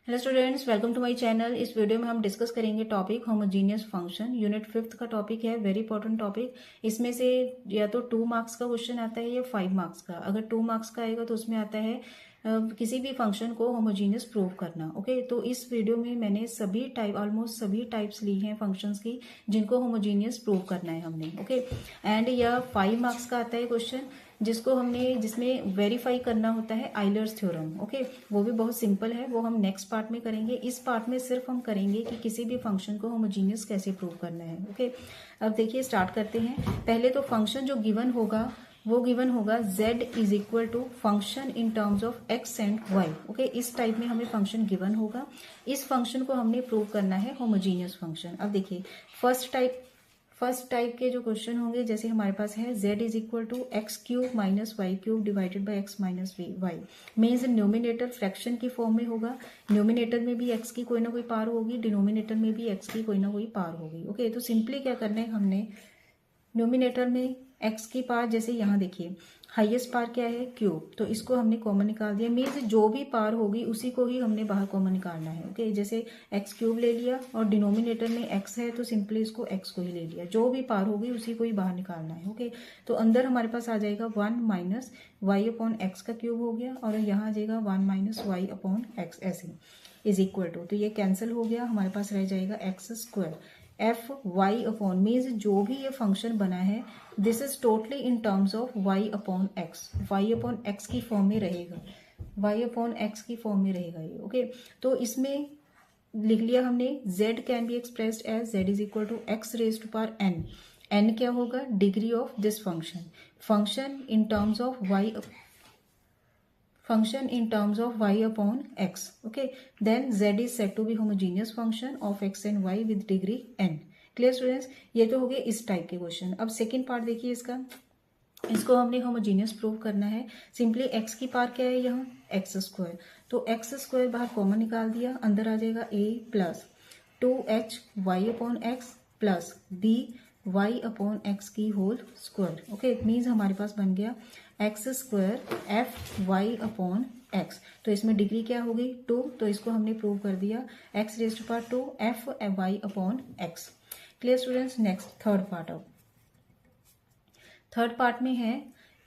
Hello students, welcome to my channel. इस video में हम डिस्कस करेंगे टॉपिक होमोजीनियस फंक्शन। यूनिट 5 का टॉपिक है, वेरी इंपॉर्टेंट टॉपिक। इसमें से या तो 2 मार्क्स का क्वेश्चन आता है या 5 मार्क्स का। अगर 2 मार्क्स का आएगा तो उसमें आता है किसी भी फंक्शन को होमोजीनियस प्रूव करना। ओके, तो इस वीडियो में मैंने सभी टाइप, ऑलमोस्ट सभी टाइप्स ली हैं फंक्शंस की जिनको होमोजीनियस प्रूव करना है हमने। ओके, एंड यह 5 मार्क्स का आता है क्वेश्चन जिसमें वेरीफाई करना होता है आइलर्स थ्योरम। ओके, वो भी बहुत सिंपल है, वो हम नेक्स्ट पार्ट में करेंगे। इस पार्ट में सिर्फ हम करेंगे कि किसी भी फंक्शन को होमोजीनियस कैसे प्रूव करना है। ओके, अब देखिए स्टार्ट करते हैं। पहले तो फंक्शन जो गिवन होगा वो गिवन होगा z is equal to function in terms of x and y। Okay, इस टाइप में हमें फंक्शन गिवन होगा। इस फंक्शन को हमने प्रूव करना है होमोजीनियस फंक्शन। अब देखिए फर्स्ट टाइप के जो क्वेश्चन होंगे, जैसे हमारे पास है z is equal to x cube minus y cube divided by x minus y. Means numerator fraction की फॉर्म में होगा। न्यूमिनेटर में भी x की कोई ना कोई पार होगी, डिनोमिनेटर में भी x की कोई ना कोई पार होगी। ओके, तो सिंपली क्या करना है हमने, न्यूमिनेटर में x की पार, जैसे यहाँ देखिए हाईएस्ट पार क्या है क्यूब, तो इसको हमने कॉमन निकाल दिया। मीन्स जो भी पार होगी उसी को ही हमने बाहर कॉमन निकालना है। ओके, जैसे एक्स क्यूब ले लिया और डिनोमिनेटर में x है तो सिंपली इसको x को ही ले लिया। जो भी पार होगी उसी को ही बाहर निकालना है। ओके, तो अंदर हमारे पास आ जाएगा 1 माइनस वाई अपॉन एक्स का क्यूब हो गया, और यहाँ आ जाएगा 1 माइनस वाई अपॉन एक्स, ऐसे इज इक्वल टू, तो ये कैंसिल हो गया, हमारे पास रह जाएगा x square. F y upon means जो भी ये फंक्शन बना है this is totally in terms of y upon x. Y upon x की फॉर्म में रहेगा, वाई अपॉन एक्स की फॉर्म में रहेगा ये। ओके, तो इसमें लिख लिया हमने z can be expressed as z is equal to x raise to power n। n क्या होगा, degree of this function. Function in terms of y, function in terms of y upon x. Okay, then z is said to be homogeneous function of x and y with degree n. Clear students, ये तो हो गए इस type के question. अब second part देखिए इसका, इसको हमने होमोजीनियस प्रूव करना है। सिंपली x की पार क्या है यहाँ, एक्स स्क्वायर, तो एक्स स्क्वायर बाहर कॉमन निकाल दिया, अंदर आ जाएगा a plus 2h y upon x plus b y upon x की होल स्क्वायर। ओके, मीन्स हमारे पास बन गया x square f y upon x. तो इसमें डिग्री क्या होगी 2, तो इसको हमने प्रूव कर दिया, x raise to power 2 f y upon x. Clear students, next third part. अब थर्ड पार्ट में है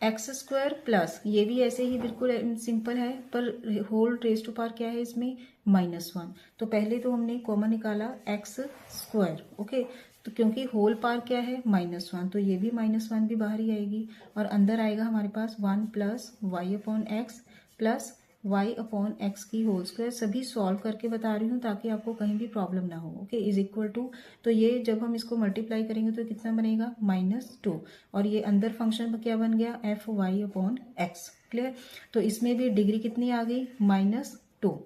एक्स स्क्वायर प्लस, ये भी ऐसे ही बिल्कुल सिंपल है, पर होल रेज टू पावर क्या है इसमें -1। तो पहले तो हमने कॉमन निकाला एक्स स्क्वायर। ओके, तो क्योंकि होल पार क्या है -1, तो ये भी -1 भी बाहर ही आएगी, और अंदर आएगा हमारे पास 1 plus y upon x plus y upon x की होल स्क्वायर। सभी सॉल्व करके बता रही हूँ ताकि आपको कहीं भी प्रॉब्लम ना हो। ओके, इज इक्वल टू, तो ये जब हम इसको मल्टीप्लाई करेंगे तो कितना बनेगा -2, और ये अंदर फंक्शन क्या बन गया f y upon x. Clear, तो इसमें भी डिग्री कितनी आ गई -2।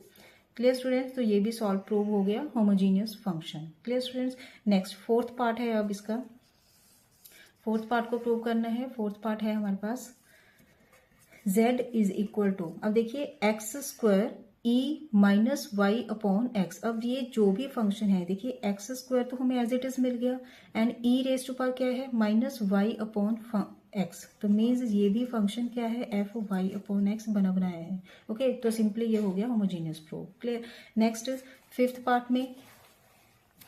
क्लियर स्टूडेंट्स, तो ये भी सॉल्व प्रूव हो गया homogeneous function. Clear students, next fourth part है। अब इसका फोर्थ पार्ट को प्रूव करना है। फोर्थ पार्ट है हमारे पास z इज इक्वल टू, अब देखिए x square e minus y upon x. अब ये जो भी फंक्शन है, देखिए एक्स स्क्वायर तो हमें एज इट इज मिल गया, and e raise to power क्या है -y अपॉन एक्स, तो मीन्स ये भी फंक्शन क्या है एफ वाई अपॉन एक्स बनाया है। ओके, तो सिंपली ये हो गया homogeneous proof. Clear, next fifth part में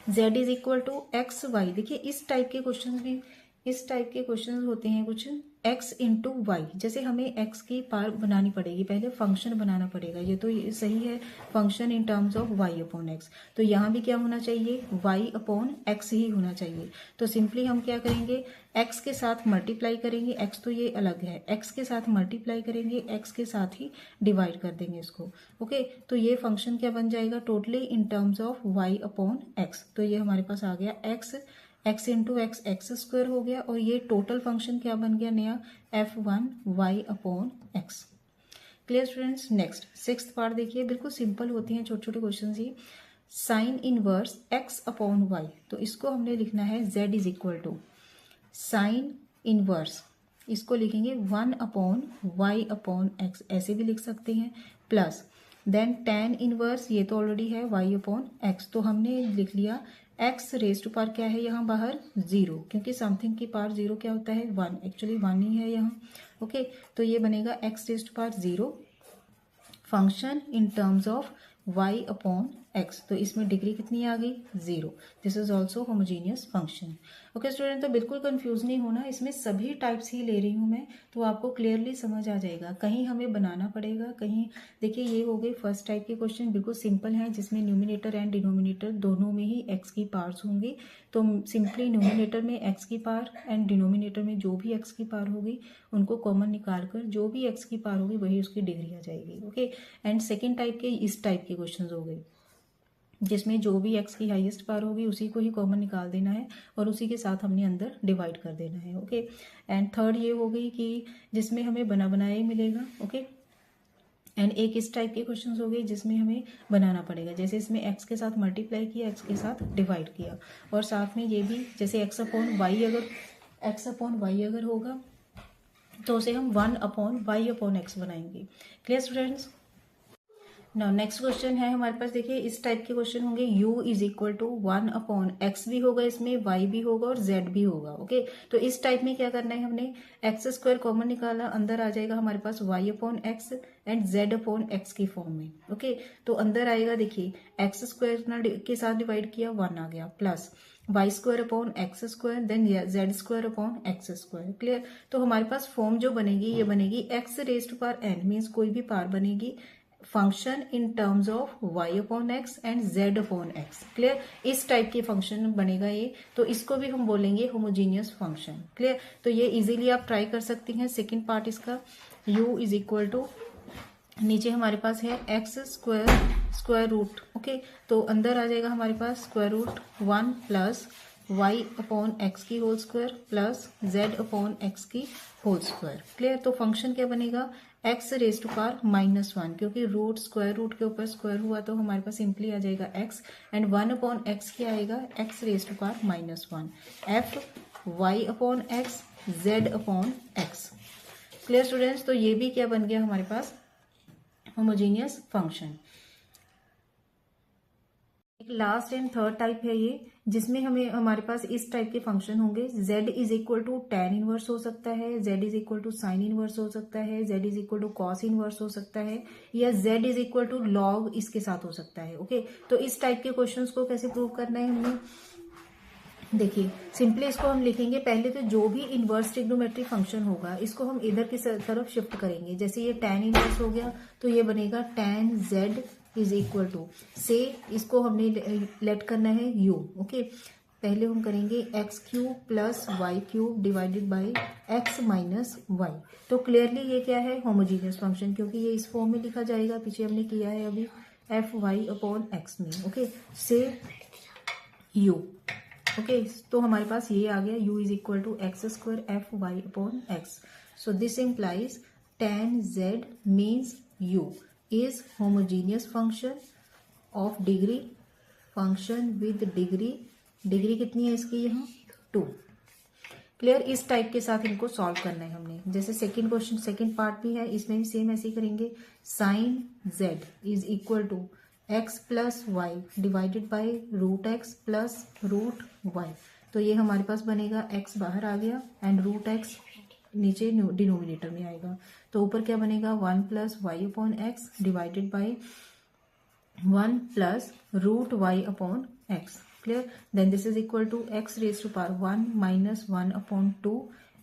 z is equal to x y. देखिए इस टाइप के क्वेश्चन होते हैं कुछ, x इंटू वाई, जैसे हमें x की पार बनानी पड़ेगी, पहले फंक्शन बनाना पड़ेगा। ये तो सही है, function in terms of y upon x, तो यहाँ भी क्या होना चाहिए y अपॉन एक्स ही होना चाहिए। तो सिंपली हम क्या करेंगे, x के साथ मल्टीप्लाई करेंगे, x तो ये अलग है, x के साथ मल्टीप्लाई करेंगे, x के साथ ही डिवाइड कर देंगे इसको। ओके, तो ये फंक्शन क्या बन जाएगा totally in terms of y upon x. तो ये हमारे पास आ गया x into x, x square हो गया, और ये टोटल फंक्शन क्या बन गया नया f1 y upon x. Clear students, next sixth part देखिए, बिल्कुल सिंपल होती हैं छोटे छोटे क्वेश्चन ही। Sine inverse x upon y, तो इसको हमने लिखना है z is equal to sine inverse, इसको लिखेंगे 1 अपॉन वाई अपॉन एक्स, ऐसे भी लिख सकते हैं, प्लस देन tan इनवर्स, ये तो ऑलरेडी है y अपॉन एक्स, तो हमने लिख लिया x रेज टू पावर क्या है यहाँ बाहर 0, क्योंकि समथिंग की पावर 0 क्या होता है 1, एक्चुअली 1 ही है यहाँ। ओके, तो ये बनेगा x raise to power 0 function in terms of y upon x, तो इसमें डिग्री कितनी आ गई 0। This is also homogeneous function. Okay student, तो बिल्कुल कंफ्यूज नहीं होना, इसमें सभी टाइप्स ही ले रही हूँ मैं, तो आपको क्लियरली समझ आ जाएगा। कहीं हमें बनाना पड़ेगा, कहीं देखिए ये हो गई फर्स्ट टाइप के क्वेश्चन, बिल्कुल सिंपल है, जिसमें न्यूमिनेटर एंड डिनोमिनेटर दोनों में ही x की पार्ट्स होंगी। तो सिंपली न्यूमिनेटर में x की पावर एंड डिनोमिनेटर में जो भी x की पावर होगी उनको कॉमन निकाल कर जो भी x की पावर होगी वही उसकी डिग्री आ जाएगी। ओके, एंड सेकेंड टाइप के इस टाइप के क्वेश्चन हो गए, जिसमें जो भी x की हाईएस्ट पावर होगी उसी को ही कॉमन निकाल देना है और उसी के साथ हमने अंदर डिवाइड कर देना है। ओके, एंड थर्ड ये हो गई कि जिसमें हमें बना बनाया ही मिलेगा। ओके, एंड एक इस टाइप के क्वेश्चन हो गए जिसमें हमें बनाना पड़ेगा, जैसे इसमें x के साथ मल्टीप्लाई किया, x के साथ डिवाइड किया, और साथ में ये भी जैसे x अपॉन वाई अगर होगा तो उसे हम 1 अपॉन वाई अपॉन एक्स बनाएंगे। Clear students? Now next question है हमारे पास, देखिए इस टाइप के क्वेश्चन होंगे, u is equal to 1 upon x भी होगा, इसमें y भी होगा और z भी होगा। ओके, तो इस टाइप में क्या करना है, हमने एक्स स्क्वायर कॉमन निकाला, अंदर आ जाएगा हमारे पास y upon x and z upon x की फॉर्म में। ओके, तो अंदर आएगा, देखिए एक्स स्क्वायर के साथ डिवाइड किया 1 आ गया, plus y square upon x square then z square upon x square. Clear? तो हमारे पास फॉर्म जो बनेगी ये बनेगी x raised to power n, means कोई भी पावर बनेगी function in terms of y upon x and z upon x. Clear? इस टाइप के फंक्शन बनेगा ये, तो इसको भी हम बोलेंगे होमोजीनियस फंक्शन। क्लियर? तो ये इजीली आप ट्राई कर सकती हैं। सेकेंड पार्ट इसका, u इज इक्वल टू, नीचे हमारे पास है एक्स स्क्वायर रूट। ओके, तो अंदर आ जाएगा हमारे पास square root 1 plus y upon x की whole square plus z upon x की होल स्क्वायर। क्लियर? तो फंक्शन क्या बनेगा, एक्स रेज टू पावर -1, क्योंकि रूट स्क्वायर रूट के ऊपर स्क्वायर हुआ तो हमारे पास सिंपली आ जाएगा x, एंड 1 अपॉन एक्स क्या आएगा, x raise to power -1, f y upon x z upon x. Clear students? तो ये भी क्या बन गया हमारे पास, होमोजीनियस फंक्शन। एक लास्ट एंड थर्ड टाइप है ये, जिसमें हमें हमारे पास इस टाइप के फंक्शन होंगे, z is equal to tan inverse हो सकता है, z is equal to sine inverse हो सकता है, z is equal to cos inverse हो सकता है, या z is equal to log इसके साथ हो सकता है। ओके, तो इस टाइप के क्वेश्चंस को कैसे प्रूव करना है हमने, देखिए सिंपली इसको हम लिखेंगे, पहले तो जो भी इनवर्स ट्रिग्नोमेट्रिक फंक्शन होगा इसको हम इधर की तरफ शिफ्ट करेंगे। जैसे ये tan इनवर्स हो गया तो ये बनेगा tan z is equal to, से इसको हमने लेट करना है u। ओके, पहले हम करेंगे x cube plus y cube divided by x minus y. तो क्लियरली ये क्या है, होमोजीनियस फंक्शन, क्योंकि ये इस फॉर्म में लिखा जाएगा, पीछे हमने किया है अभी एफ वाई अपॉन एक्स में। ओके, से u। ओके, तो हमारे पास ये आ गया, u is equal to x square f y upon x. So this implies tan z means u is homogeneous function of degree, function with degree, degree कितनी है इसकी यहाँ 2। क्लियर? इस टाइप के साथ इनको सॉल्व करना है हमने। जैसे सेकंड क्वेश्चन सेकंड पार्ट भी है, इसमें भी सेम ऐसे ही करेंगे, sine z is equal to x plus y divided by root x plus root y. तो ये हमारे पास बनेगा, x बाहर आ गया एंड रूट x नीचे डिनोमिनेटर में आएगा, तो ऊपर क्या बनेगा, 1 plus y upon x divided by 1 plus root y upon x. Clear? Then this is equal to x raise to power 1 minus 1 upon 2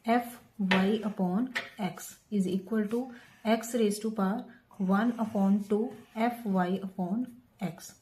f y upon x is equal to x raise to power 1 upon 2 f y upon x.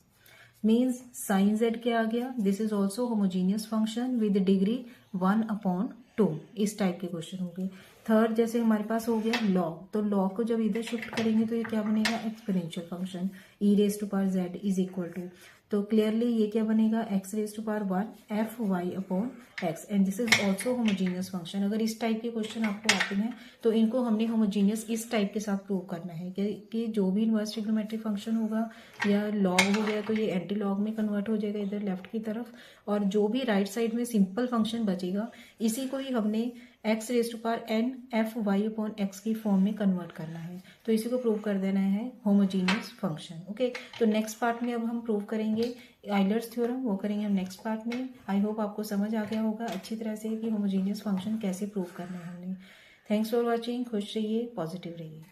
Means sine z क्या आ गया, this is also homogeneous function with degree 1 upon 2। इस type के question हो गए। Third, जैसे हमारे पास हो गया लॉग, तो लॉग को जब इधर शिफ्ट करेंगे तो ये क्या बनेगा, exponential function e raise to power z is equal to, तो क्लियरली ये क्या बनेगा, x raise to power 1 f y upon x, and this is also homogeneous function. अगर इस टाइप के क्वेश्चन आपको आते हैं तो इनको हमने होमोजीनियस इस टाइप के साथ प्रूव करना है कि जो भी इनवर्स ट्रिग्नोमेट्रिक फंक्शन होगा या लॉग हो गया तो ये एंटी लॉग में कन्वर्ट हो जाएगा इधर लेफ्ट की तरफ, और जो भी राइट साइड में सिंपल फंक्शन बचेगा इसी को ही हमने x raise to power n f y upon x की फॉर्म में कन्वर्ट करना है, तो इसी को प्रूव कर देना है होमोजीनियस फंक्शन। ओके, तो नेक्स्ट पार्ट में अब हम प्रूव करेंगे आइलर्स थ्योरम, वो करेंगे हम नेक्स्ट पार्ट में। आई होप आपको समझ आ गया होगा अच्छी तरह से कि होमोजीनियस फंक्शन कैसे प्रूव करना है हमने। थैंक्स फॉर वॉचिंग, खुश रहिए, पॉजिटिव रहिए।